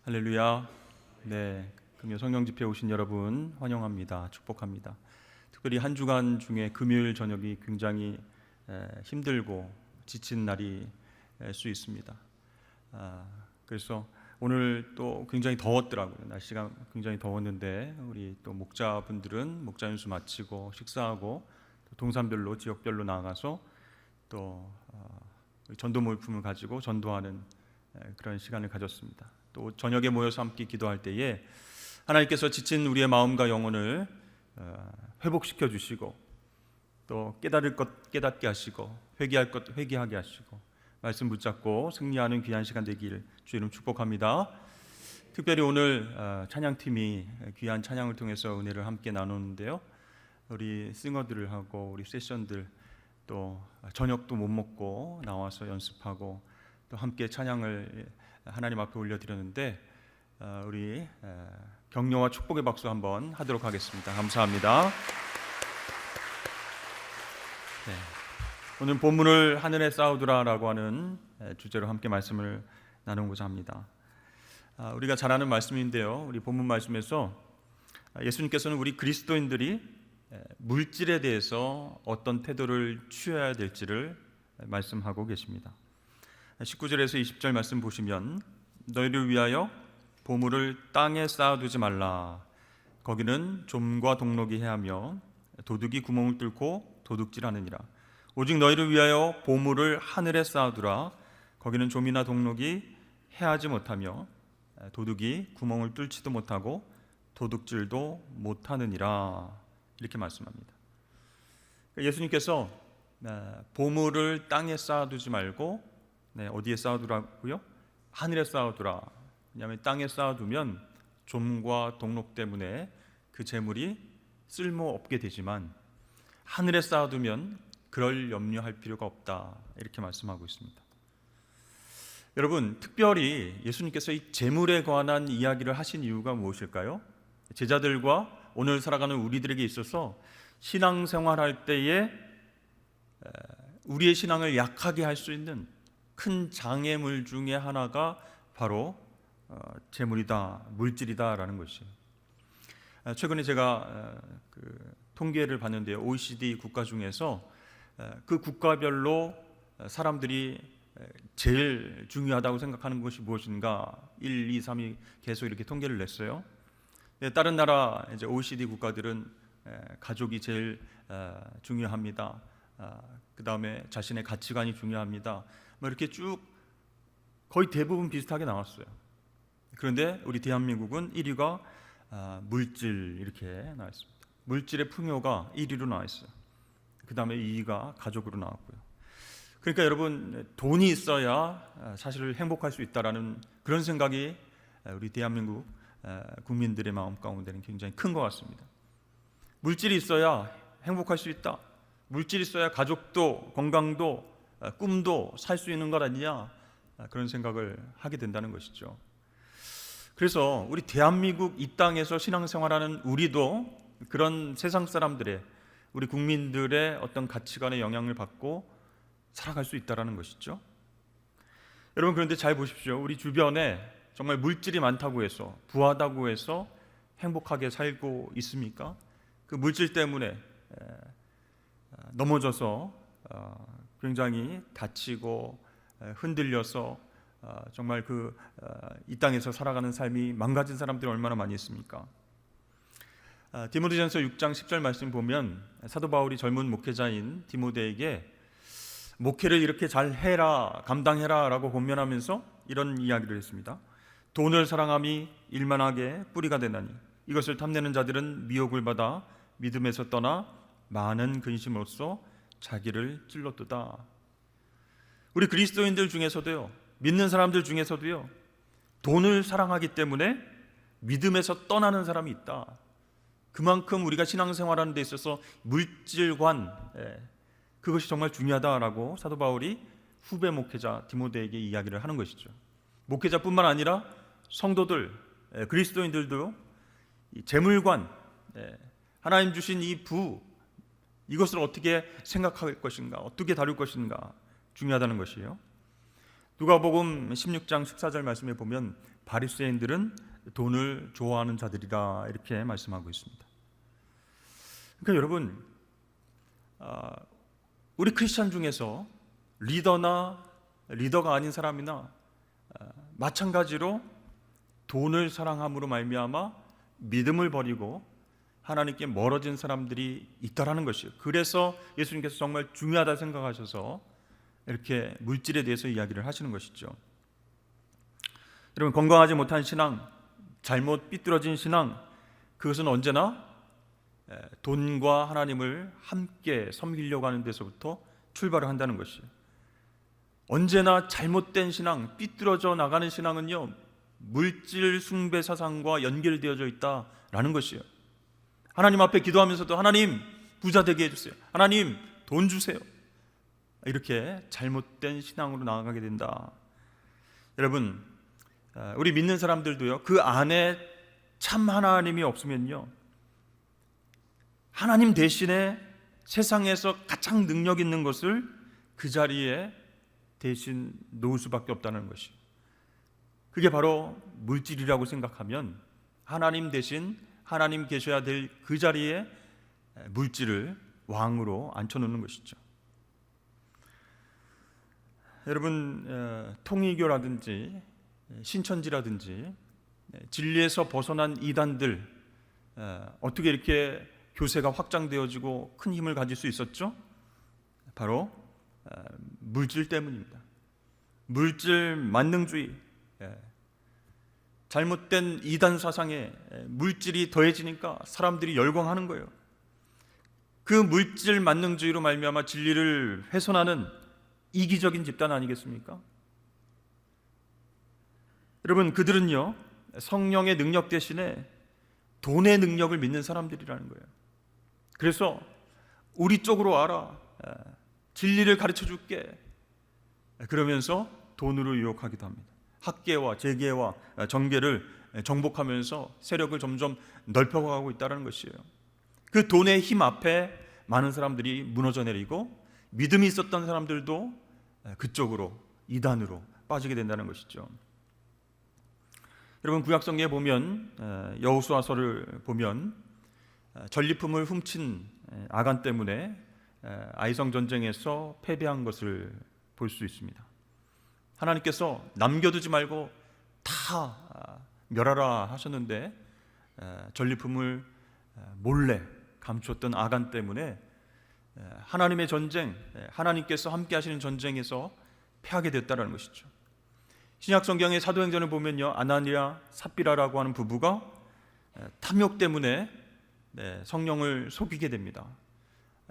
할렐루야. 네, 금요 성령 집회에 오신 여러분 환영합니다. 축복합니다. 특별히 한 주간 중에 금요일 저녁이 굉장히 힘들고 지친 날이 수 있습니다. 그래서 오늘 또 굉장히 더웠더라고요. 날씨가 굉장히 더웠는데 우리 또 목자분들은 목자 연수 마치고 식사하고 또 동산별로 지역별로 나가서 또 전도 물품을 가지고 전도하는 그런 시간을 가졌습니다. 또 저녁에 모여서 함께 기도할 때에 하나님께서 지친 우리의 마음과 영혼을 회복시켜 주시고 또 깨달을 것 깨닫게 하시고 회개할 것 회개하게 하시고 말씀 붙잡고 승리하는 귀한 시간 되길 주 이름 축복합니다. 특별히 오늘 찬양팀이 귀한 찬양을 통해서 은혜를 함께 나누는데요, 우리 싱어들을 하고 우리 세션들 또 저녁도 못 먹고 나와서 연습하고 또 함께 찬양을 하나님 앞에 올려드렸는데 우리 격려와 축복의 박수 한번 하도록 하겠습니다. 감사합니다. 네. 오늘 본문을 하늘에 쌓아두라라고 하는 주제로 함께 말씀을 나누고자 합니다. 우리가 잘 아는 말씀인데요, 우리 본문 말씀에서 예수님께서는 우리 그리스도인들이 물질에 대해서 어떤 태도를 취해야 될지를 말씀하고 계십니다. 19절에서 20절 말씀 보시면 너희를 위하여 보물을 땅에 쌓아두지 말라. 거기는 좀과 동록이 해하며 도둑이 구멍을 뚫고 도둑질하느니라. 오직 너희를 위하여 보물을 하늘에 쌓아두라. 거기는 좀이나 동록이 해하지 못하며 도둑이 구멍을 뚫지도 못하고 도둑질도 못하느니라. 이렇게 말씀합니다. 예수님께서 보물을 땅에 쌓아두지 말고 어디에 쌓아두라고요? 하늘에 쌓아두라. 왜냐하면 땅에 쌓아두면 좀과 동록 때문에 그 재물이 쓸모없게 되지만 하늘에 쌓아두면 그럴 염려할 필요가 없다. 이렇게 말씀하고 있습니다. 여러분, 특별히 예수님께서 이 재물에 관한 이야기를 하신 이유가 무엇일까요? 제자들과 오늘 살아가는 우리들에게 있어서 신앙생활할 때에 우리의 신앙을 약하게 할 수 있는 큰 장애물 중에 하나가 바로 재물이다, 물질이다라는 것이에요. 최근에 제가 통계를 봤는데요, OECD 국가 중에서 그 국가별로 사람들이 제일 중요하다고 생각하는 것이 무엇인가 1, 2, 3이 계속 이렇게 통계를 냈어요. 다른 나라 이제 OECD 국가들은 가족이 제일 중요합니다. 그 다음에 자신의 가치관이 중요합니다. 이렇게 쭉 거의 대부분 비슷하게 나왔어요. 그런데 우리 대한민국은 1위가 물질 이렇게 나왔습니다. 물질의 풍요가 1위로 나왔어요. 그 다음에 2위가 가족으로 나왔고요. 그러니까 여러분, 돈이 있어야 사실 행복할 수 있다라는 그런 생각이 우리 대한민국 국민들의 마음 가운데는 굉장히 큰 것 같습니다. 물질이 있어야 행복할 수 있다. 물질이 있어야 가족도 건강도 꿈도 살 수 있는 것 아니냐, 그런 생각을 하게 된다는 것이죠. 그래서 우리 대한민국 이 땅에서 신앙생활하는 우리도 그런 세상 사람들의, 우리 국민들의 어떤 가치관의 영향을 받고 살아갈 수 있다는 것이죠. 여러분, 그런데 잘 보십시오. 우리 주변에 정말 물질이 많다고 해서, 부하다고 해서 행복하게 살고 있습니까? 그 물질 때문에 넘어져서 굉장히 다치고 흔들려서 정말 이 땅에서 살아가는 삶이 망가진 사람들이 얼마나 많이 있습니까? 디모데전서 6장 10절 말씀 보면 사도 바울이 젊은 목회자인 디모데에게 목회를 이렇게 잘 해라, 감당해라 라고 권면하면서 이런 이야기를 했습니다. 돈을 사랑함이 일만하게 뿌리가 되나니 이것을 탐내는 자들은 미혹을 받아 믿음에서 떠나 많은 근심으로써 자기를 찔렀도다. 우리 그리스도인들 중에서도요, 믿는 사람들 중에서도요, 돈을 사랑하기 때문에 믿음에서 떠나는 사람이 있다. 그만큼 우리가 신앙생활하는 데 있어서 물질관, 그것이 정말 중요하다라고 사도 바울이 후배 목회자 디모데에게 이야기를 하는 것이죠. 목회자뿐만 아니라 성도들, 그리스도인들도 이 재물관, 하나님 주신 이 이것을 어떻게 생각할 것인가, 어떻게 다룰 것인가 중요하다는 것이에요. 누가복음 16장 14절 말씀에 보면 바리새인들은 돈을 좋아하는 자들이라 이렇게 말씀하고 있습니다. 그러니까 여러분, 우리 크리스찬 중에서 리더가 아닌 사람이나 마찬가지로 돈을 사랑함으로 말미암아 믿음을 버리고 하나님께 멀어진 사람들이 있다라는 것이에요. 그래서 예수님께서 정말 중요하다 생각하셔서 이렇게 물질에 대해서 이야기를 하시는 것이죠. 여러분, 건강하지 못한 신앙, 잘못 삐뚤어진 신앙, 그것은 언제나 돈과 하나님을 함께 섬기려고 하는 데서부터 출발을 한다는 것이에요. 언제나 잘못된 신앙, 삐뚤어져 나가는 신앙은요, 물질 숭배 사상과 연결되어져 있다라는 것이에요. 하나님 앞에 기도하면서도 하나님 부자 되게 해주세요, 하나님 돈 주세요, 이렇게 잘못된 신앙으로 나아가게 된다. 여러분, 우리 믿는 사람들도요, 그 안에 참 하나님이 없으면요, 하나님 대신에 세상에서 가장 능력 있는 것을 그 자리에 대신 놓을 수밖에 없다는 것이에요. 그게 바로 물질이라고 생각하면 하나님 대신 하나님 계셔야 될 그 자리에 물질을 왕으로 앉혀놓는 것이죠. 여러분, 통일교라든지 신천지라든지 진리에서 벗어난 이단들, 어떻게 이렇게 교세가 확장되어지고 큰 힘을 가질 수 있었죠? 바로 물질 때문입니다. 물질 만능주의, 잘못된 이단 사상에 물질이 더해지니까 사람들이 열광하는 거예요. 그 물질 만능주의로 말미암아 진리를 훼손하는 이기적인 집단 아니겠습니까? 여러분, 그들은요, 성령의 능력 대신에 돈의 능력을 믿는 사람들이라는 거예요. 그래서 우리 쪽으로 와라, 진리를 가르쳐 줄게, 그러면서 돈으로 유혹하기도 합니다. 학계와 재계와 정계를 정복하면서 세력을 점점 넓혀가고 있다는 것이에요. 그 돈의 힘 앞에 많은 사람들이 무너져 내리고 믿음이 있었던 사람들도 그쪽으로, 이단으로 빠지게 된다는 것이죠. 여러분, 구약성경에 보면, 여호수아서를 보면 전리품을 훔친 아간 때문에 아이성 전쟁에서 패배한 것을 볼 수 있습니다. 하나님께서 남겨두지 말고 다 멸하라 하셨는데 전리품을 몰래 감췄던 아간 때문에 하나님의 전쟁, 하나님께서 함께 하시는 전쟁에서 패하게 됐다는 것이죠. 신약 성경의 사도행전을 보면요, 아나니아 삽비라라고 하는 부부가 탐욕 때문에 성령을 속이게 됩니다.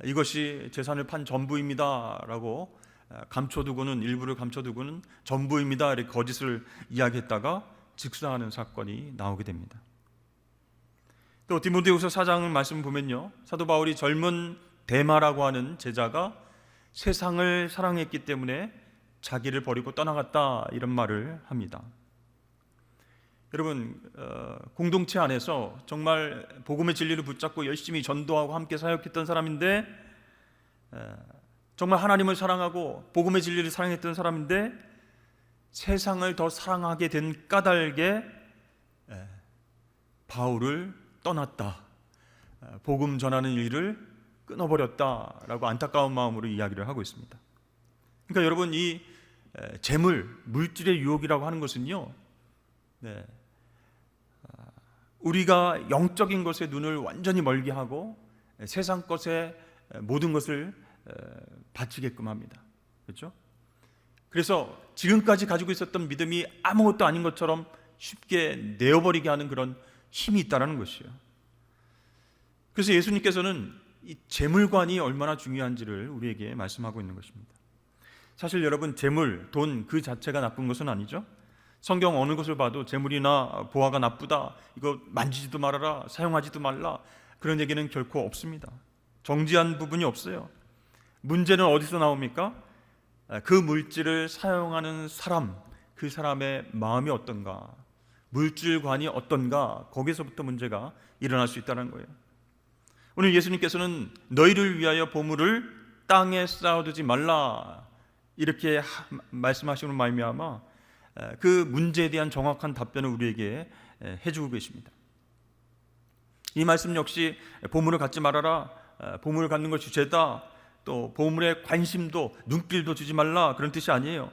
이것이 재산을 판 전부입니다라고 감춰두고는, 일부를 감춰두고는 전부입니다 이렇게 거짓을 이야기했다가 즉사하는 사건이 나오게 됩니다. 또 디모데후서 4장 말씀 보면요, 사도 바울이 젊은 데마라고 하는 제자가 세상을 사랑했기 때문에 자기를 버리고 떠나갔다, 이런 말을 합니다. 여러분, 공동체 안에서 정말 복음의 진리를 붙잡고 열심히 전도하고 함께 사역했던 사람인데, 정말 하나님을 사랑하고 복음의 진리를 사랑했던 사람인데 세상을 더 사랑하게 된 까닭에 바울을 떠났다, 복음 전하는 일을 끊어버렸다라고 안타까운 마음으로 이야기를 하고 있습니다. 그러니까 여러분, 이 재물, 물질의 유혹이라고 하는 것은요, 우리가 영적인 것에 눈을 완전히 멀게 하고 세상 것에 모든 것을 바치게끔 합니다. 그렇죠? 그래서 지금까지 가지고 있었던 믿음이 아무것도 아닌 것처럼 쉽게 내어버리게 하는 그런 힘이 있다는 것이에요. 그래서 예수님께서는 이 재물관이 얼마나 중요한지를 우리에게 말씀하고 있는 것입니다. 사실 여러분, 재물, 돈 그 자체가 나쁜 것은 아니죠. 성경 어느 것을 봐도 재물이나 보화가 나쁘다, 이거 만지지도 말아라, 사용하지도 말라, 그런 얘기는 결코 없습니다. 정지한 부분이 없어요. 문제는 어디서 나옵니까? 그 물질을 사용하는 사람, 그 사람의 마음이 어떤가, 물질관이 어떤가, 거기서부터 문제가 일어날 수 있다는 거예요. 오늘 예수님께서는 너희를 위하여 보물을 땅에 쌓아두지 말라, 이렇게 말씀하시는 말미암아 그 문제에 대한 정확한 답변을 우리에게 해주고 계십니다. 이 말씀 역시 보물을 갖지 말아라, 보물을 갖는 것이 죄다, 또 보물에 관심도 눈길도 주지 말라, 그런 뜻이 아니에요.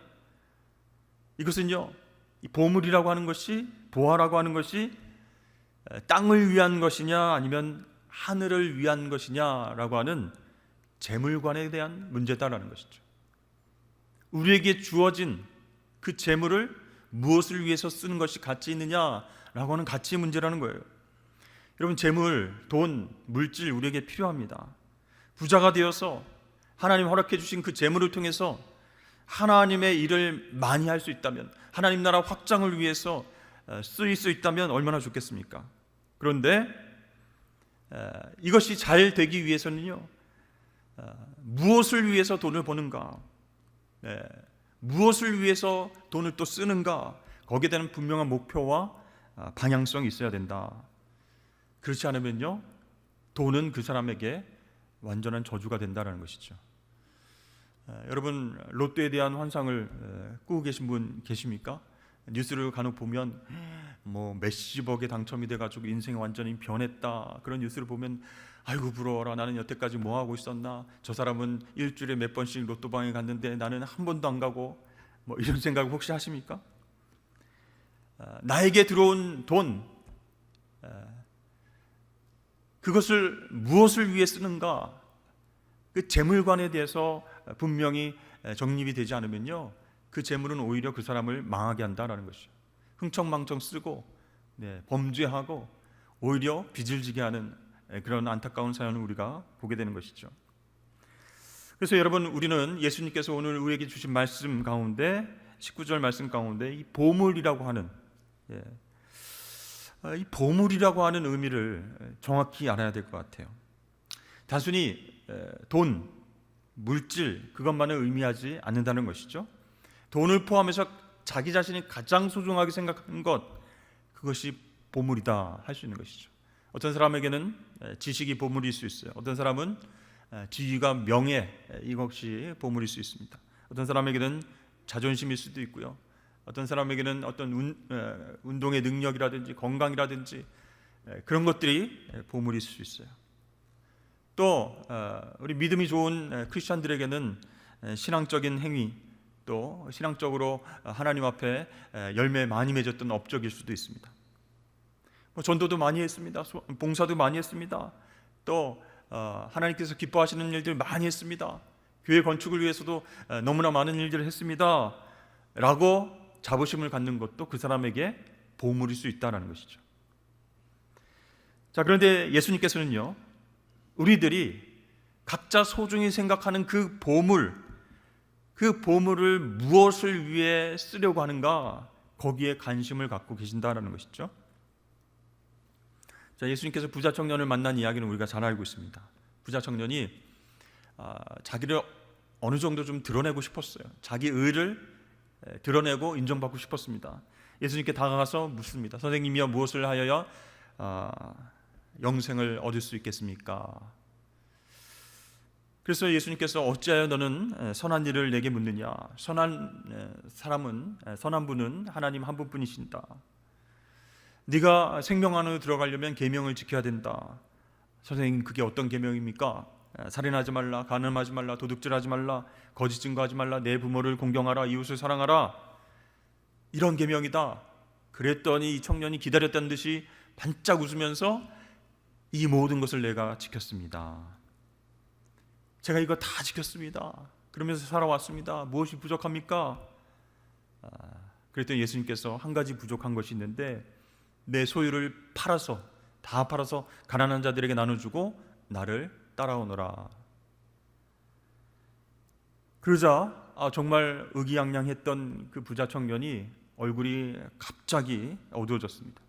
이것은요, 이 보물이라고 하는 것이, 보화라고 하는 것이 땅을 위한 것이냐 아니면 하늘을 위한 것이냐라고 하는 재물관에 대한 문제다라는 것이죠. 우리에게 주어진 그 재물을 무엇을 위해서 쓰는 것이 가치 있느냐라고 하는 가치의 문제라는 거예요. 여러분, 재물, 돈, 물질 우리에게 필요합니다. 부자가 되어서 하나님 허락해 주신 그 재물을 통해서 하나님의 일을 많이 할 수 있다면, 하나님 나라 확장을 위해서 쓰일 수 있다면 얼마나 좋겠습니까? 그런데 이것이 잘 되기 위해서는요, 무엇을 위해서 돈을 버는가, 무엇을 위해서 돈을 또 쓰는가, 거기에 대한 분명한 목표와 방향성이 있어야 된다. 그렇지 않으면요, 돈은 그 사람에게 완전한 저주가 된다는 것이죠. 여러분, 로또에 대한 환상을 꾸고 계신 분 계십니까? 뉴스를 간혹 보면 뭐 몇십억에 당첨이 돼가지고 인생이 완전히 변했다, 그런 뉴스를 보면 아이고 부러워라, 나는 여태까지 뭐 하고 있었나, 저 사람은 일주일에 몇 번씩 로또방에 갔는데 나는 한 번도 안 가고, 뭐 이런 생각을 혹시 하십니까? 나에게 들어온 돈, 그것을 무엇을 위해 쓰는가, 그 재물관에 대해서 분명히 정립이 되지 않으면요, 그 재물은 오히려 그 사람을 망하게 한다라는 것이죠. 흥청망청 쓰고 범죄하고 오히려 빚을 지게 하는 그런 안타까운 사연을 우리가 보게 되는 것이죠. 그래서 여러분, 우리는 예수님께서 오늘 우리에게 주신 말씀 가운데 19절 말씀 가운데 이 보물이라고 하는 이 보물이라고 하는 의미를 정확히 알아야 될 것 같아요. 단순히 돈, 물질 그것만을 의미하지 않는다는 것이죠. 돈을 포함해서 자기 자신이 가장 소중하게 생각하는 것, 그것이 보물이다 할 수 있는 것이죠. 어떤 사람에게는 지식이 보물일 수 있어요. 어떤 사람은 지위가, 명예, 이것이 보물일 수 있습니다. 어떤 사람에게는 자존심일 수도 있고요. 어떤 사람에게는 어떤 운동의 능력이라든지 건강이라든지 그런 것들이 보물일 수 있어요. 또 우리 믿음이 좋은 크리스천들에게는 신앙적인 행위, 또 신앙적으로 하나님 앞에 열매 많이 맺었던 업적일 수도 있습니다. 전도도 많이 했습니다. 봉사도 많이 했습니다. 또 하나님께서 기뻐하시는 일들 많이 했습니다. 교회 건축을 위해서도 너무나 많은 일들을 했습니다 라고 자부심을 갖는 것도 그 사람에게 보물일 수 있다는 것이죠. 자, 그런데 예수님께서는요, 우리들이 각자 소중히 생각하는 그 보물을 무엇을 위해 쓰려고 하는가, 거기에 관심을 갖고 계신다라는 것이죠. 자, 예수님께서 부자 청년을 만난 이야기는 우리가 잘 알고 있습니다. 부자 청년이 자기를 어느 정도 좀 드러내고 싶었어요. 자기 의를 드러내고 인정받고 싶었습니다. 예수님께 다가가서 묻습니다. 선생님이여, 무엇을 하여야 영생을 얻을 수 있겠습니까? 그래서 예수님께서 어찌하여 너는 선한 일을 내게 묻느냐? 선한 분은 하나님 한 분뿐이신다. 네가 생명 안으로 들어가려면 계명을 지켜야 된다. 선생님, 그게 어떤 계명입니까? 살인하지 말라, 간음하지 말라, 도둑질하지 말라, 거짓 증거하지 말라, 내 부모를 공경하라, 이웃을 사랑하라, 이런 계명이다. 그랬더니 이 청년이 기다렸다는 듯이 반짝 웃으면서 이 모든 것을 내가 지켰습니다. 제가 이거 다 지켰습니다. 그러면서 살아왔습니다. 무엇이 부족합니까? 그랬더니 예수님께서 한 가지 부족한 것이 있는데, 내 소유를 다 팔아서 가난한 자들에게 나눠주고 나를 따라오너라. 그러자 정말 의기양양했던 그 부자 청년이 얼굴이 갑자기 어두워졌습니다.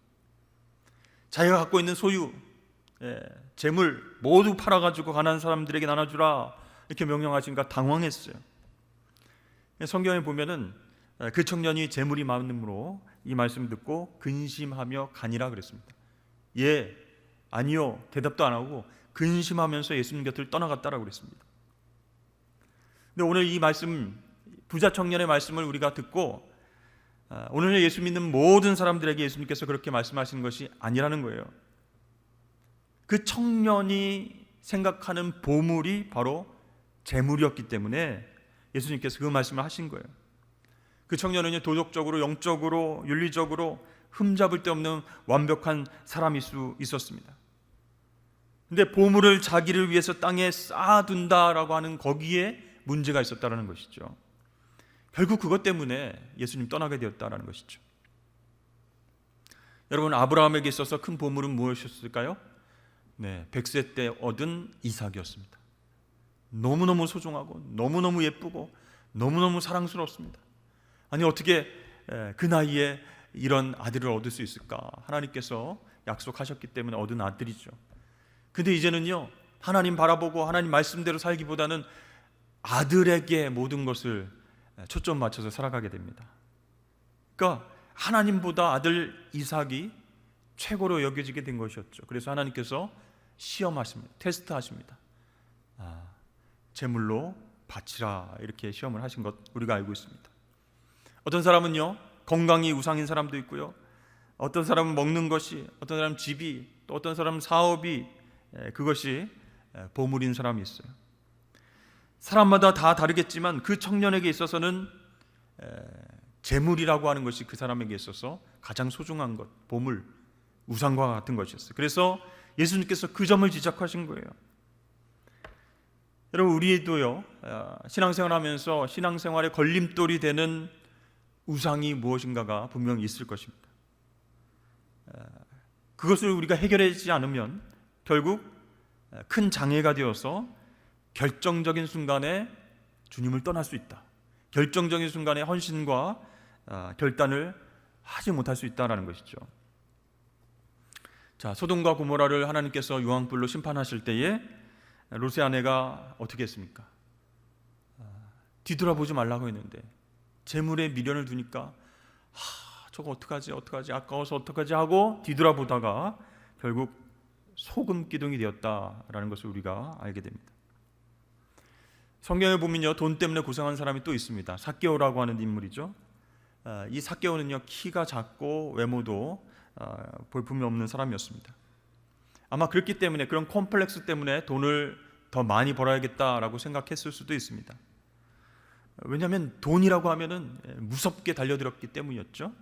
자기가 갖고 있는 소유, 재물 모두 팔아가지고 가난한 사람들에게 나눠주라, 이렇게 명령하시니까 당황했어요. 성경에 보면은 그 청년이 재물이 많음으로 이 말씀 듣고 근심하며 가니라 그랬습니다. 예, 아니요, 대답도 안 하고 근심하면서 예수님 곁을 떠나갔다라고 그랬습니다. 근데 오늘 이 말씀, 부자 청년의 말씀을 우리가 듣고 오늘 예수 믿는 모든 사람들에게 예수님께서 그렇게 말씀하시는 것이 아니라는 거예요. 그 청년이 생각하는 보물이 바로 재물이었기 때문에 예수님께서 그 말씀을 하신 거예요. 그 청년은 도덕적으로, 영적으로, 윤리적으로 흠잡을 데 없는 완벽한 사람일 수 있었습니다. 근데 보물을 자기를 위해서 땅에 쌓아둔다라고 하는 거기에 문제가 있었다는 것이죠. 결국 그것 때문에 예수님 떠나게 되었다는 것이죠. 여러분, 아브라함에게 있어서 큰 보물은 무엇이었을까요? 100세 때 얻은 이삭이었습니다. 너무너무 소중하고 너무너무 예쁘고 너무너무 사랑스럽습니다. 아니, 어떻게 그 나이에 이런 아들을 얻을 수 있을까? 하나님께서 약속하셨기 때문에 얻은 아들이죠. 근데 이제는요, 하나님 바라보고 하나님 말씀대로 살기보다는 아들에게 모든 것을 초점 맞춰서 살아가게 됩니다. 그러니까 하나님보다 아들 이삭이 최고로 여겨지게 된 것이었죠. 그래서 하나님께서 시험하십니다. 테스트하십니다. 제물로 바치라, 이렇게 시험을 하신 것 우리가 알고 있습니다. 어떤 사람은요, 건강이 우상인 사람도 있고요, 어떤 사람은 먹는 것이, 어떤 사람은 집이, 또 어떤 사람은 사업이, 그것이 보물인 사람이 있어요. 사람마다 다 다르겠지만 그 청년에게 있어서는 재물이라고 하는 것이 그 사람에게 있어서 가장 소중한 것, 보물, 우상과 같은 것이었어요. 그래서 예수님께서 그 점을 지적하신 거예요. 여러분, 우리도요, 신앙생활하면서 신앙생활의 걸림돌이 되는 우상이 무엇인가가 분명히 있을 것입니다. 그것을 우리가 해결하지 않으면 결국 큰 장애가 되어서 결정적인 순간에 주님을 떠날 수 있다. 결정적인 순간에 헌신과 결단을 하지 못할 수 있다는 것이죠. 자, 소돔과 고모라를 하나님께서 유황불로 심판하실 때에 롯의 아내가 어떻게 했습니까? 뒤돌아보지 말라고 했는데 재물에 미련을 두니까 저거 어떡하지 아까워서 어떡하지 하고 뒤돌아보다가 결국 소금 기둥이 되었다라는 것을 우리가 알게 됩니다. 성경에 보면요, 돈 때문에 고생한 사람이 또 있습니다. 삭개오라고 하는 인물이죠. 이 삭개오는요, 키가 작고 외모도 볼품이 없는 사람이었습니다. 아마 그렇기 때문에, 그런 콤플렉스 때문에 돈을 더 많이 벌어야겠다라고 생각했을 수도 있습니다. 왜냐하면 돈이라고 하면은 무섭게 달려들었기 때문이었죠.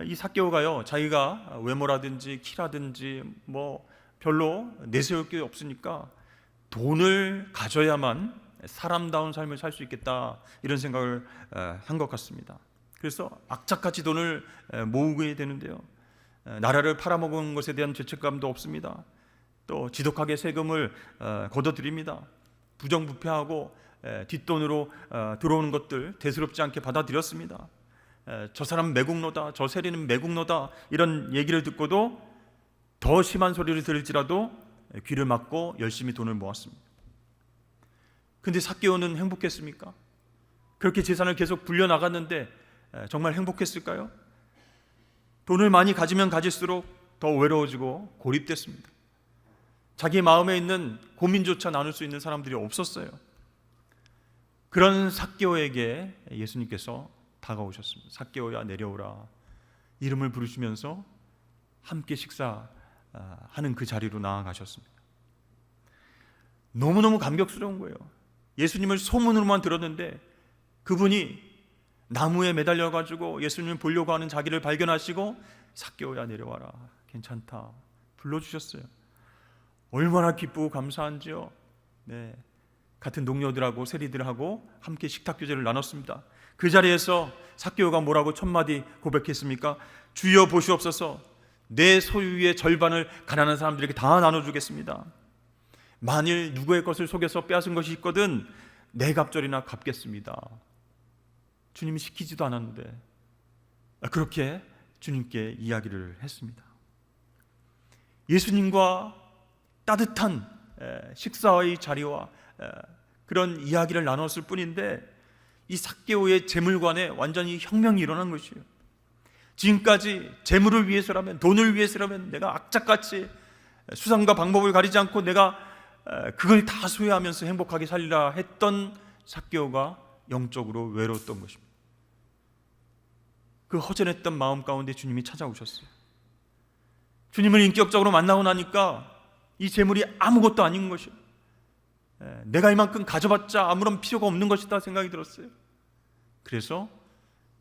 이 삭개오가요, 자기가 외모라든지 키라든지 뭐 별로 내세울 게 없으니까 돈을 가져야만 사람다운 삶을 살 수 있겠다, 이런 생각을 한 것 같습니다. 그래서 악착같이 돈을 모으게 되는데요, 나라를 팔아먹은 것에 대한 죄책감도 없습니다. 또 지독하게 세금을 걷어들입니다. 부정부패하고 뒷돈으로 들어오는 것들 대수롭지 않게 받아들였습니다. 저 사람 매국노다, 저 세리는 매국노다, 이런 얘기를 듣고도 더 심한 소리를 들을지라도 귀를 막고 열심히 돈을 모았습니다. 근데 삭개오는 행복했습니까? 그렇게 재산을 계속 불려나갔는데 정말 행복했을까요? 돈을 많이 가지면 가질수록 더 외로워지고 고립됐습니다. 자기 마음에 있는 고민조차 나눌 수 있는 사람들이 없었어요. 그런 삭개오에게 예수님께서 다가오셨습니다. 삭개오야, 내려오라, 이름을 부르시면서 함께 식사하는 그 자리로 나아가셨습니다. 너무너무 감격스러운 거예요. 예수님을 소문으로만 들었는데 그분이 나무에 매달려가지고 예수님을 보려고 하는 자기를 발견하시고 삭개오야, 내려와라, 괜찮다, 불러주셨어요. 얼마나 기쁘고 감사한지요. 같은 동료들하고 세리들하고 함께 식탁 교제를 나눴습니다. 그 자리에서 삭개오가 뭐라고 첫 마디 고백했습니까? 주여 보시옵소서, 내 소유의 절반을 가난한 사람들에게 다 나눠주겠습니다. 만일 누구의 것을 속여서 빼앗은 것이 있거든 내 갑절이나 갚겠습니다. 주님이 시키지도 않았는데 그렇게 주님께 이야기를 했습니다. 예수님과 따뜻한 식사의 자리와 그런 이야기를 나눴을 뿐인데 이 삭개오의 재물관에 완전히 혁명이 일어난 것이에요. 지금까지 재물을 위해서라면, 돈을 위해서라면 내가 악착같이 수단과 방법을 가리지 않고 내가 그걸 다 소유하면서 행복하게 살리라 했던 삭개오가 영적으로 외로웠던 것입니다. 그 허전했던 마음 가운데 주님이 찾아오셨어요. 주님을 인격적으로 만나고 나니까 이 재물이 아무것도 아닌 것이요, 내가 이만큼 가져봤자 아무런 필요가 없는 것이다 생각이 들었어요. 그래서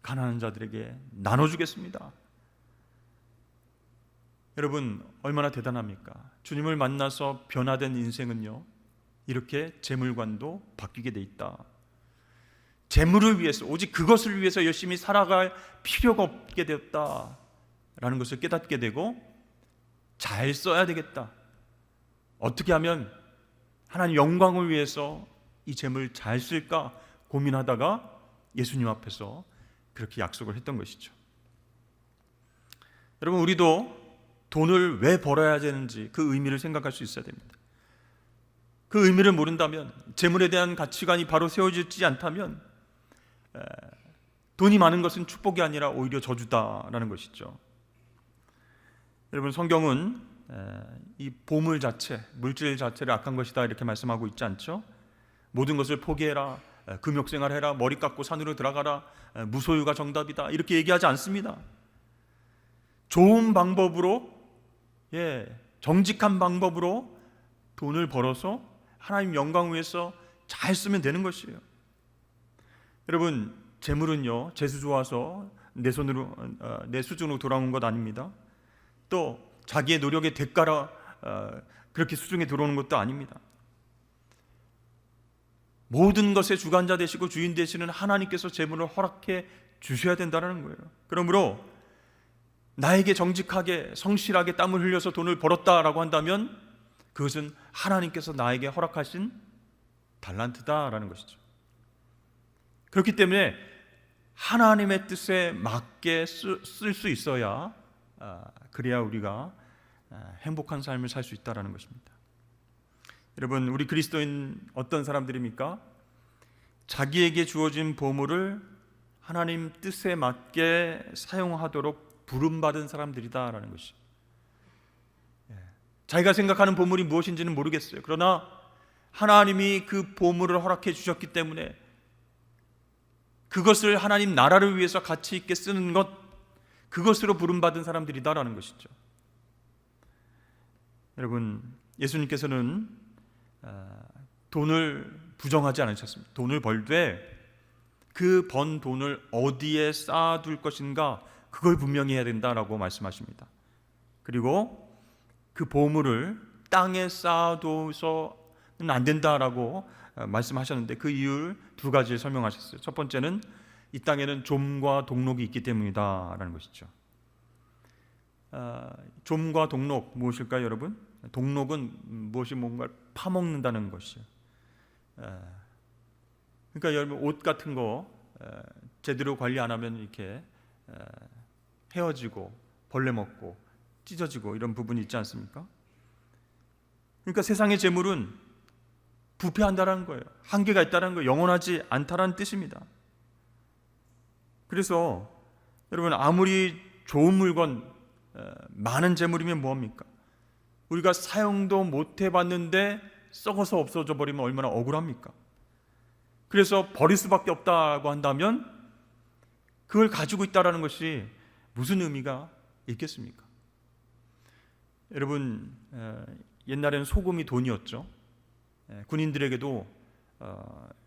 가난한 자들에게 나눠주겠습니다. 여러분, 얼마나 대단합니까? 주님을 만나서 변화된 인생은요, 이렇게 재물관도 바뀌게 돼 있다. 재물을 위해서, 오직 그것을 위해서 열심히 살아갈 필요가 없게 되었다라는 것을 깨닫게 되고, 잘 써야 되겠다. 어떻게 하면 하나님 영광을 위해서 이 재물 잘 쓸까 고민하다가 예수님 앞에서 그렇게 약속을 했던 것이죠. 여러분, 우리도 돈을 왜 벌어야 되는지 그 의미를 생각할 수 있어야 됩니다. 그 의미를 모른다면, 재물에 대한 가치관이 바로 세워지지 않다면 돈이 많은 것은 축복이 아니라 오히려 저주다라는 것이죠. 여러분, 성경은 이 보물 자체, 물질 자체를 악한 것이다 이렇게 말씀하고 있지 않죠? 모든 것을 포기해라, 금욕생활해라, 머리 깎고 산으로 들어가라, 무소유가 정답이다 이렇게 얘기하지 않습니다. 좋은 방법으로, 정직한 방법으로 돈을 벌어서 하나님 영광 위해서 잘 쓰면 되는 것이에요. 여러분, 재물은요, 재수 좋아서 내 손으로, 내 수준으로 돌아온 것 아닙니다. 또 자기의 노력의 대가라 그렇게 수중에 들어오는 것도 아닙니다. 모든 것의 주관자 되시고 주인 되시는 하나님께서 재물을 허락해 주셔야 된다는 거예요. 그러므로 나에게 정직하게 성실하게 땀을 흘려서 돈을 벌었다라고 한다면 그것은 하나님께서 나에게 허락하신 달란트다라는 것이죠. 그렇기 때문에 하나님의 뜻에 맞게 쓸 수 있어야, 그래야 우리가 행복한 삶을 살 수 있다는 것입니다. 여러분, 우리 그리스도인 어떤 사람들입니까? 자기에게 주어진 보물을 하나님 뜻에 맞게 사용하도록 부름받은 사람들이다라는 것이죠. 자기가 생각하는 보물이 무엇인지는 모르겠어요. 그러나 하나님이 그 보물을 허락해 주셨기 때문에 그것을 하나님 나라를 위해서 가치 있게 쓰는 것, 그것으로 부름받은 사람들이다라는 것이죠. 여러분, 예수님께서는 돈을 부정하지 않으셨습니다. 돈을 벌되 그 번 돈을 어디에 쌓아둘 것인가, 그걸 분명히 해야 된다라고 말씀하십니다. 그리고 그 보물을 땅에 쌓아둬서는 안 된다라고 말씀하셨는데 그 이유를 두 가지를 설명하셨어요. 첫 번째는 이 땅에는 좀과 동록이 있기 때문이다라는 것이죠. 좀과 동록 무엇일까요, 여러분? 동록은 무엇이 뭔가를 파먹는다는 것이죠. 그러니까 여러분, 옷 같은 거 제대로 관리 안 하면 이렇게 헤어지고 벌레 먹고 찢어지고 이런 부분이 있지 않습니까? 그러니까 세상의 재물은 부패한다는 거예요. 한계가 있다는 거예요. 영원하지 않다는 뜻입니다. 그래서 여러분, 아무리 좋은 물건, 많은 재물이면 뭐합니까? 우리가 사용도 못 해봤는데 썩어서 없어져 버리면 얼마나 억울합니까? 그래서 버릴 수밖에 없다고 한다면 그걸 가지고 있다는 것이 무슨 의미가 있겠습니까? 여러분, 옛날에는 소금이 돈이었죠. 군인들에게도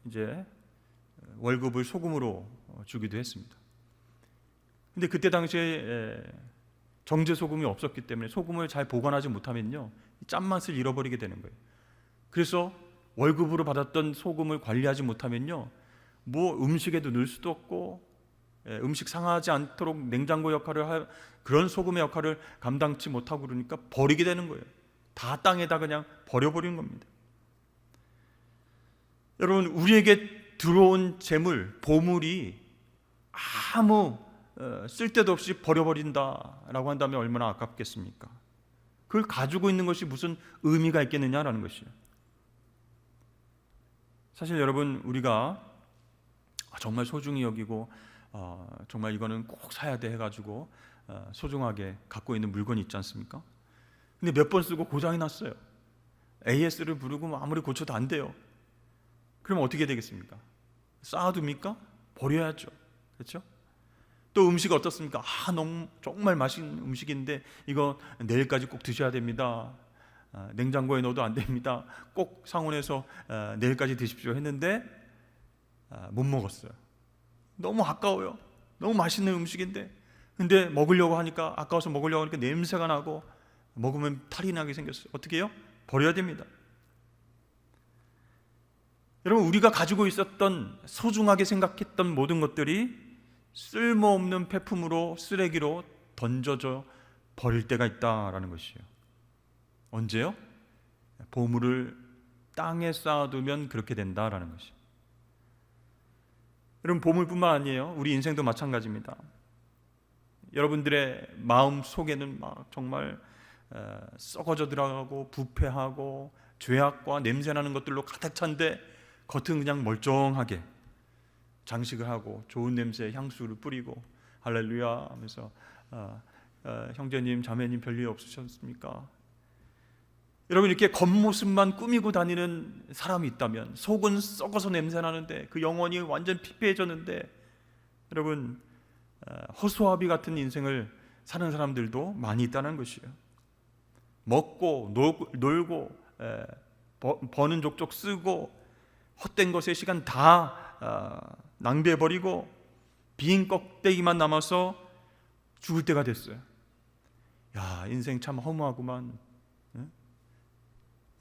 이제 월급을 소금으로 주기도 했습니다. 근데 그때 당시에 정제 소금이 없었기 때문에 소금을 잘 보관하지 못하면요, 짠맛을 잃어버리게 되는 거예요. 그래서 월급으로 받았던 소금을 관리하지 못하면요, 뭐 음식에도 넣을 수도 없고, 음식 상하지 않도록 냉장고 역할을 할 그런 소금의 역할을 감당치 못하고 그러니까 버리게 되는 거예요. 다 땅에다 그냥 버려버리는 겁니다. 여러분, 우리에게 들어온 재물, 보물이 아무 쓸데도 없이 버려버린다라고 한다면 얼마나 아깝겠습니까? 그걸 가지고 있는 것이 무슨 의미가 있겠느냐라는 것이에요. 사실 여러분, 우리가 정말 소중히 여기고 정말 이거는 꼭 사야 돼 해가지고 소중하게 갖고 있는 물건이 있지 않습니까? 근데 몇 번 쓰고 고장이 났어요. AS를 부르고 아무리 고쳐도 안 돼요. 그럼 어떻게 되겠습니까? 쌓아둡니까? 버려야죠. 그렇죠? 또 음식 어떻습니까? 너무 정말 맛있는 음식인데 이거 내일까지 꼭 드셔야 됩니다. 냉장고에 넣어도 안 됩니다. 꼭 상온에서 내일까지 드십시오 했는데 못 먹었어요. 너무 아까워요. 너무 맛있는 음식인데, 근데 먹으려고 하니까, 아까워서 먹으려고 하니까 냄새가 나고 먹으면 탈이 나게 생겼어요. 어떻게 해요? 버려야 됩니다. 여러분, 우리가 가지고 있었던, 소중하게 생각했던 모든 것들이 쓸모없는 폐품으로, 쓰레기로 던져져 버릴 때가 있다라는 것이에요. 언제요? 보물을 땅에 쌓아두면 그렇게 된다라는 것이에요. 여러분, 보물뿐만 아니에요. 우리 인생도 마찬가지입니다. 여러분들의 마음 속에는 막 정말 썩어져 들어가고 부패하고 죄악과 냄새나는 것들로 가득 찬데, 겉은 그냥 멀쩡하게 장식을 하고 좋은 냄새 향수를 뿌리고 할렐루야 하면서 형제님 자매님 별일 없으셨습니까? 여러분, 이렇게 겉모습만 꾸미고 다니는 사람이 있다면, 속은 썩어서 냄새나는데 그 영혼이 완전 피폐해졌는데, 여러분, 허수아비 같은 인생을 사는 사람들도 많이 있다는 것이에요. 먹고 놀고 버는 족족 쓰고 헛된 것에 시간 다 낭비해버리고 빈 껍데기만 남아서 죽을 때가 됐어요. 야, 인생 참 허무하구만.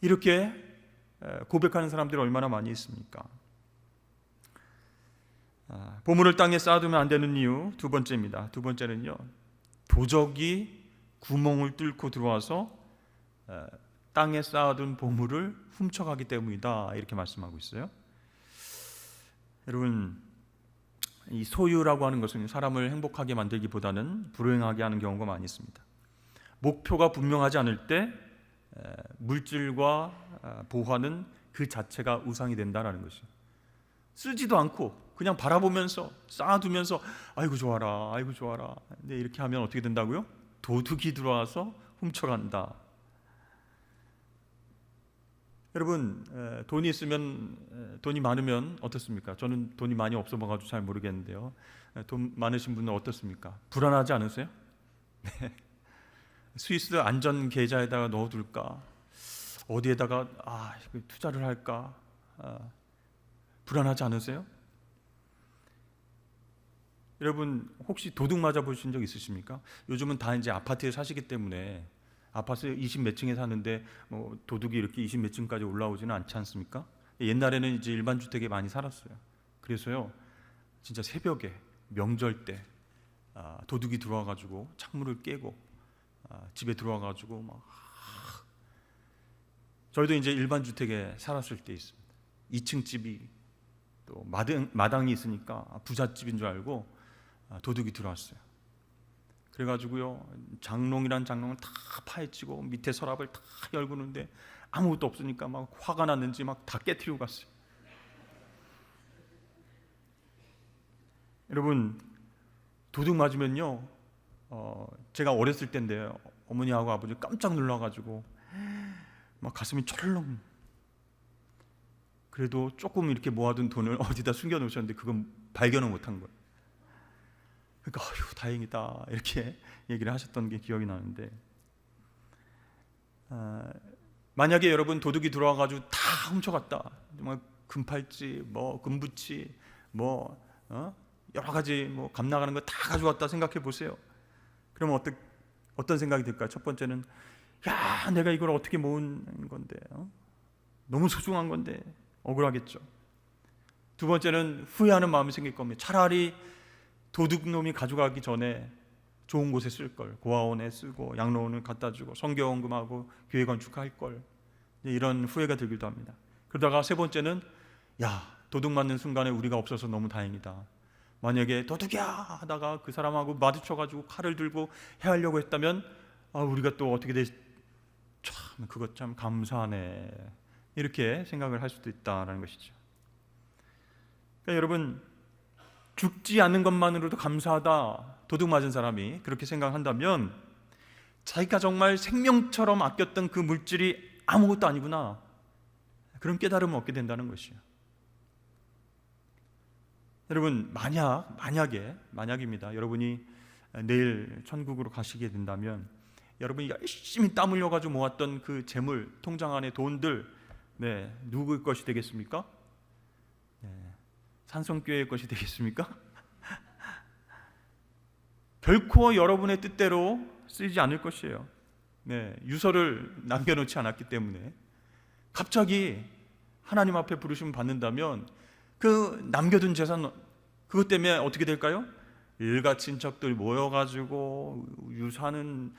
이렇게 고백하는 사람들이 얼마나 많이 있습니까? 보물을 땅에 쌓아두면 안 되는 이유 두 번째입니다. 두 번째는요, 도적이 구멍을 뚫고 들어와서 땅에 쌓아둔 보물을 훔쳐가기 때문이다, 이렇게 말씀하고 있어요. 여러분, 이 소유라고 하는 것은 사람을 행복하게 만들기보다는 불행하게 하는 경우가 많이 있습니다. 목표가 분명하지 않을 때 물질과 보화는 그 자체가 우상이 된다는 것이죠. 쓰지도 않고 그냥 바라보면서 쌓아두면서 아이고 좋아라, 아이고 좋아라. 근데 이렇게 하면 어떻게 된다고요? 도둑이 들어와서 훔쳐간다. 여러분, 돈이 있으면, 돈이 많으면 어떻습니까? 저는 돈이 많이 없어 봐가지고 잘 모르겠는데요, 돈 많으신 분은 어떻습니까? 불안하지 않으세요? 네. 스위스 안전 계좌에다가 넣어둘까? 어디에다가 투자를 할까? 불안하지 않으세요? 여러분, 혹시 도둑 맞아 보신 적 있으십니까? 요즘은 다 이제 아파트에 사시기 때문에 아파트 20 몇 층에 사는데 뭐 도둑이 이렇게 20 몇 층까지 올라오지는 않지 않습니까? 옛날에는 이제 일반 주택에 많이 살았어요. 그래서요, 진짜 새벽에 명절 때 도둑이 들어와가지고 창문을 깨고 집에 들어와가지고 막, 저희도 이제 일반 주택에 살았을 때 있습니다. 2층 집이 또 마당이 있으니까 부잣집인 줄 알고 도둑이 들어왔어요. 그래가지고요, 장롱이란 장롱을 다 파헤치고 밑에 서랍을 다 열고는데 아무것도 없으니까 막 화가 났는지 막 다 깨트리고 갔어요. 여러분, 도둑 맞으면요, 제가 어렸을 때인데요, 어머니하고 아버지 깜짝 놀라가지고 막 가슴이 철렁. 그래도 조금 이렇게 모아둔 돈을 어디다 숨겨 놓으셨는데 그건 발견을 못한 거예요. 그러니까 아휴 다행이다, 이렇게 얘기를 하셨던 게 기억이 나는데, 만약에 여러분 도둑이 들어와가지고 다 훔쳐갔다, 정말 금팔찌, 뭐 금부치, 뭐 여러 가지 뭐 값 나가는 거 다 가져왔다 생각해 보세요. 그러면 어떤 생각이 들까요? 첫 번째는, 야, 내가 이걸 어떻게 모은 건데, 너무 소중한 건데 억울하겠죠. 두 번째는 후회하는 마음이 생길 겁니다. 차라리 도둑놈이 가져가기 전에 좋은 곳에 쓸 걸, 고아원에 쓰고 양로원을 갖다 주고 성교원금하고 교회 건축할 걸, 이런 후회가 들기도 합니다. 그러다가 세 번째는, 야, 도둑 맞는 순간에 우리가 없어서 너무 다행이다. 만약에 도둑이야 하다가 그 사람하고 마주쳐가지고 칼을 들고 해하려고 했다면 우리가 또 어떻게 참 그것 참 감사하네, 이렇게 생각을 할 수도 있다는 것이죠. 그러니까 여러분, 죽지 않는 것만으로도 감사하다, 도둑 맞은 사람이 그렇게 생각한다면 자기가 정말 생명처럼 아꼈던 그 물질이 아무것도 아니구나, 그런 깨달음을 얻게 된다는 것이에요. 여러분, 만약입니다. 여러분이 내일 천국으로 가시게 된다면 여러분이 열심히 땀 흘려가지고 모았던 그 재물, 통장 안에 돈들, 누구의 것이 되겠습니까? 산성교회의 것이 되겠습니까? 결코 여러분의 뜻대로 쓰이지 않을 것이에요. 유서를 남겨놓지 않았기 때문에 갑자기 하나님 앞에 부르심을 받는다면 그 남겨둔 재산, 그것 때문에 어떻게 될까요? 일가 친척들 모여가지고 유산은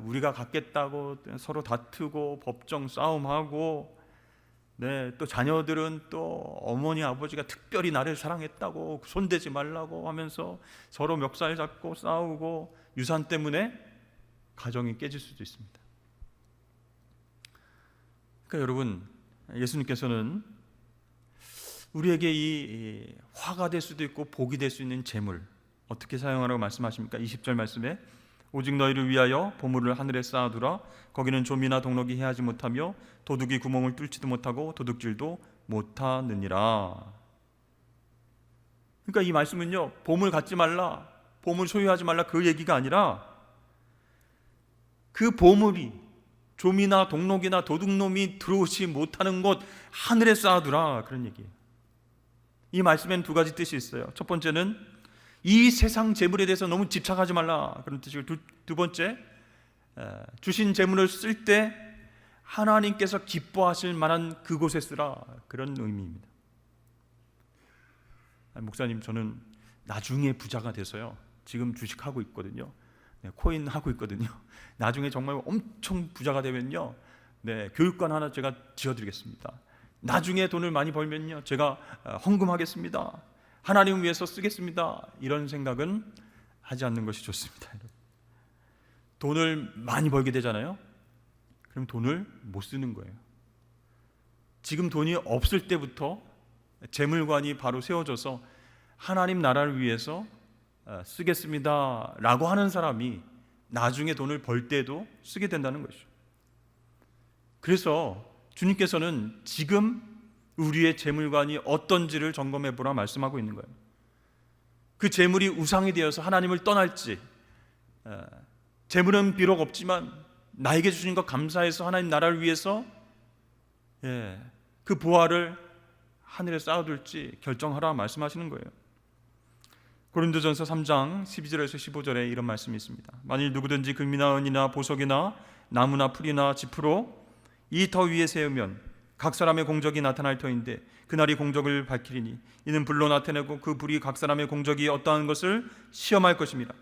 우리가 갖겠다고 서로 다투고 법정 싸움하고, 또 자녀들은 또 어머니 아버지가 특별히 나를 사랑했다고 손대지 말라고 하면서 서로 멱살 잡고 싸우고, 유산 때문에 가정이 깨질 수도 있습니다. 그러니까 여러분, 예수님께서는 우리에게 이 화가 될 수도 있고 복이 될 수 있는 재물 어떻게 사용하라고 말씀하십니까? 20절 말씀에 오직 너희를 위하여 보물을 하늘에 쌓아두라. 거기는 좀이나 동록이 해하지 못하며 도둑이 구멍을 뚫지도 못하고 도둑질도 못하느니라. 그러니까 이 말씀은요, 보물 갖지 말라, 보물 소유하지 말라, 그 얘기가 아니라 그 보물이 좀이나 동록이나 도둑놈이 들어오지 못하는 곳 하늘에 쌓아두라, 그런 얘기예요. 이 말씀에는 두 가지 뜻이 있어요. 첫 번째는 이 세상 재물에 대해서 너무 집착하지 말라, 그런 뜻이고, 두 번째, 주신 재물을 쓸 때 하나님께서 기뻐하실 만한 그곳에 쓰라, 그런 의미입니다. 목사님, 저는 나중에 부자가 돼서요, 지금 주식하고 있거든요. 코인 하고 있거든요. 나중에 정말 엄청 부자가 되면요, 교육관 하나 제가 지어드리겠습니다. 나중에 돈을 많이 벌면요, 제가 헌금하겠습니다. 하나님을 위해서 쓰겠습니다. 이런 생각은 하지 않는 것이 좋습니다. 돈을 많이 벌게 되잖아요. 그럼 돈을 못 쓰는 거예요. 지금 돈이 없을 때부터 재물관이 바로 세워져서 하나님 나라를 위해서 쓰겠습니다 라고 하는 사람이 나중에 돈을 벌 때도 쓰게 된다는 것이죠. 그래서 주님께서는 지금 우리의 재물관이 어떤지를 점검해 보라 말씀하고 있는 거예요. 그 재물이 우상이 되어서 하나님을 떠날지, 재물은 비록 없지만 나에게 주신 것 감사해서 하나님 나라를 위해서 그 보화를 하늘에 쌓아둘지 결정하라 말씀하시는 거예요. 고린도전서 3장 12절에서 15절에 이런 말씀이 있습니다. 만일 누구든지 금이나 은이나 보석이나 나무나 풀이나 지푸로 이 터 위에 세우면 각 사람의 공적이 나타날 터인데 그날이 공적을 밝히리니 이는 불로 나타내고 그 불이 각 사람의 공적이 어떠한 것을 시험할 것입니다.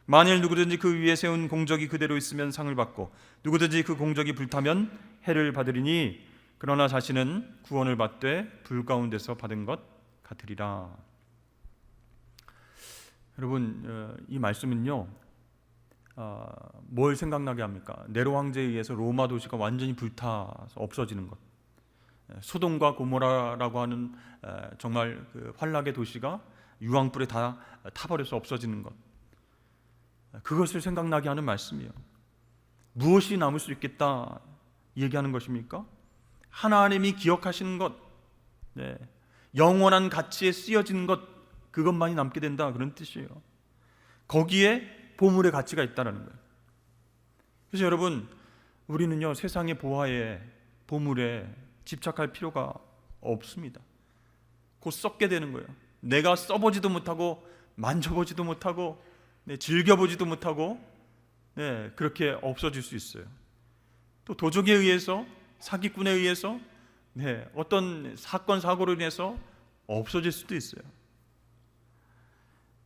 만일 누구든지 그 위에 세운 공적이 그대로 있으면 상을 받고 누구든지 그 공적이 불타면 해를 받으리니 그러나 자신은 구원을 받되 불 가운데서 받은 것 같으리라. 여러분, 이 말씀은요, 뭘 생각나게 합니까? 네로 황제에 의해서 로마 도시가 완전히 불타서 없어지는 것, 소돔과 고모라라고 하는 정말 그 환락의 도시가 유황불에 다 타버려서 없어지는 것, 그것을 생각나게 하는 말씀이에요. 무엇이 남을 수 있겠다 얘기하는 것입니까? 하나님이 기억하시는 것, 영원한 가치에 쓰여진 것, 그것만이 남게 된다, 그런 뜻이에요. 거기에 보물의 가치가 있다는 거예요. 그래서 여러분, 우리는요, 세상의 보화에, 보물에 집착할 필요가 없습니다. 곧 썩게 되는 거예요. 내가 써보지도 못하고 만져보지도 못하고 즐겨보지도 못하고 그렇게 없어질 수 있어요. 또 도적에 의해서, 사기꾼에 의해서, 어떤 사건 사고로 인해서 없어질 수도 있어요.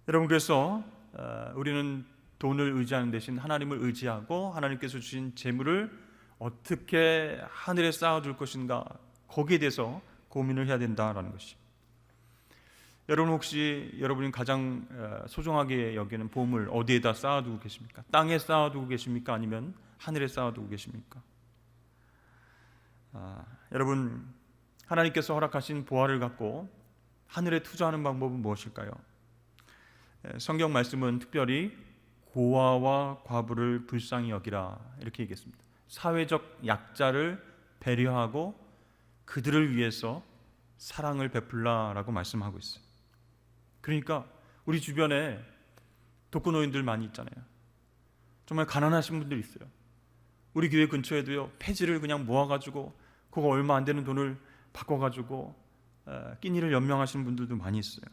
여러분, 그래서 우리는 돈을 의지하는 대신 하나님을 의지하고 하나님께서 주신 재물을 어떻게 하늘에 쌓아둘 것인가, 거기에 대해서 고민을 해야 된다라는 것이. 여러분, 혹시 여러분이 가장 소중하게 여기는 보물 어디에다 쌓아두고 계십니까? 땅에 쌓아두고 계십니까? 아니면 하늘에 쌓아두고 계십니까? 여러분, 하나님께서 허락하신 보화를 갖고 하늘에 투자하는 방법은 무엇일까요? 성경 말씀은 특별히 고아와 과부를 불쌍히 여기라 이렇게 얘기했습니다. 사회적 약자를 배려하고 그들을 위해서 사랑을 베풀라라고 말씀하고 있어요. 그러니까 우리 주변에 독거노인들 많이 있잖아요. 정말 가난하신 분들이 있어요. 우리 교회 근처에도요, 폐지를 그냥 모아가지고 그거 얼마 안 되는 돈을 바꿔가지고 끼니를 연명하시는 분들도 많이 있어요.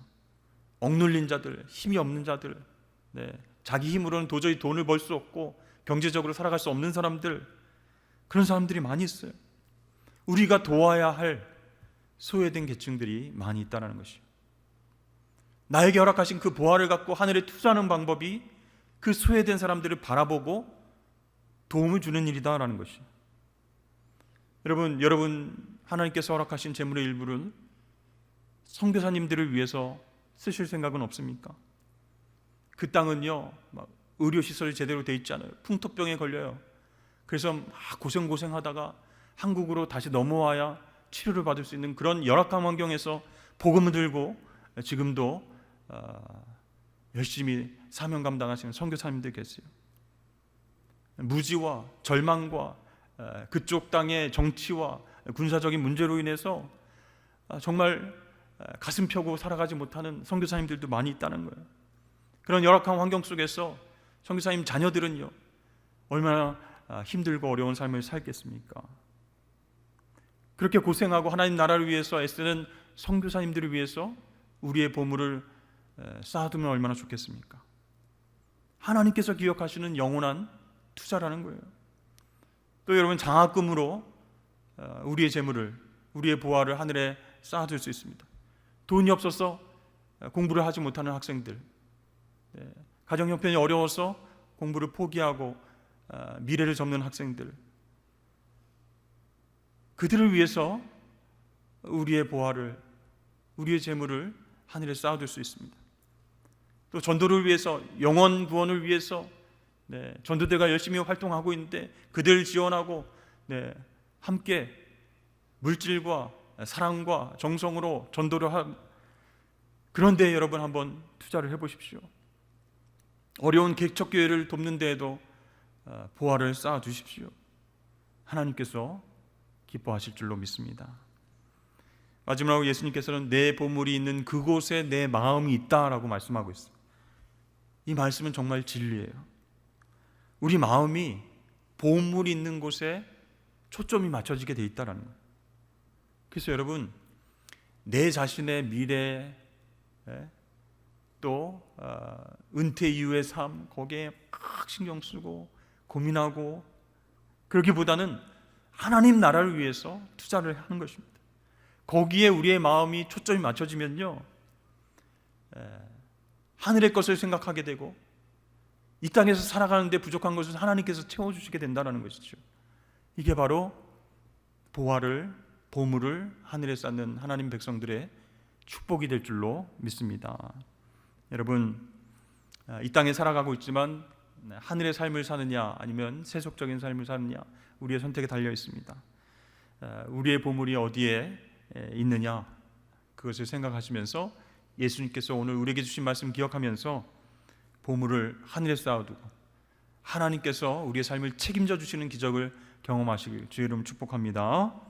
억눌린 자들, 힘이 없는 자들, 자기 힘으로는 도저히 돈을 벌 수 없고 경제적으로 살아갈 수 없는 사람들, 그런 사람들이 많이 있어요. 우리가 도와야 할 소외된 계층들이 많이 있다는 것이요. 나에게 허락하신 그 보화를 갖고 하늘에 투자하는 방법이 그 소외된 사람들을 바라보고 도움을 주는 일이다라는 것이요. 여러분 하나님께서 허락하신 재물의 일부를 선교사님들을 위해서 쓰실 생각은 없습니까? 그 땅은요, 막 의료시설이 제대로 돼 있지 않아요. 풍토병에 걸려요. 그래서 막 고생하다가 한국으로 다시 넘어와야 치료를 받을 수 있는 그런 열악한 환경에서 복음을 들고 지금도 열심히 사명 감당하시는 선교사님들 계세요. 무지와 절망과 그쪽 땅의 정치와 군사적인 문제로 인해서 정말 가슴 펴고 살아가지 못하는 선교사님들도 많이 있다는 거예요. 그런 열악한 환경 속에서 선교사님 자녀들은요, 얼마나 힘들고 어려운 삶을 살겠습니까? 그렇게 고생하고 하나님 나라를 위해서 애쓰는 선교사님들을 위해서 우리의 보물을 쌓아두면 얼마나 좋겠습니까? 하나님께서 기억하시는 영원한 투자라는 거예요. 또 여러분, 장학금으로 우리의 재물을, 우리의 보화를 하늘에 쌓아둘 수 있습니다. 돈이 없어서 공부를 하지 못하는 학생들, 가정 형편이 어려워서 공부를 포기하고 미래를 접는 학생들, 그들을 위해서 우리의 보화를, 우리의 재물을 하늘에 쌓아둘 수 있습니다. 또 전도를 위해서, 영혼 구원을 위해서 전도대가 열심히 활동하고 있는데 그들 지원하고 함께 물질과 사랑과 정성으로 전도를 그런데 여러분 한번 투자를 해보십시오. 어려운 개척교회를 돕는 데에도 보화를 쌓아 두십시오. 하나님께서 기뻐하실 줄로 믿습니다. 마지막으로 예수님께서는 내 보물이 있는 그곳에 내 마음이 있다라고 말씀하고 있어요. 이 말씀은 정말 진리예요. 우리 마음이 보물이 있는 곳에 초점이 맞춰지게 돼 있다는 거예요. 그래서 여러분, 내 자신의 미래, 또 은퇴 이후의 삶, 거기에 막 신경 쓰고 고민하고 그러기보다는 하나님 나라를 위해서 투자를 하는 것입니다. 거기에 우리의 마음이 초점이 맞춰지면요, 하늘의 것을 생각하게 되고 이 땅에서 살아가는데 부족한 것을 하나님께서 채워주시게 된다는 것이죠. 이게 바로 보물을 하늘에 쌓는 하나님 백성들의 축복이 될 줄로 믿습니다. 여러분, 이 땅에 살아가고 있지만 하늘의 삶을 사느냐 아니면 세속적인 삶을 사느냐, 우리의 선택에 달려 있습니다. 우리의 보물이 어디에 있느냐, 그것을 생각하시면서 예수님께서 오늘 우리에게 주신 말씀 기억하면서 보물을 하늘에 쌓아두고 하나님께서 우리의 삶을 책임져 주시는 기적을 경험하시길 주의 이름으로 축복합니다.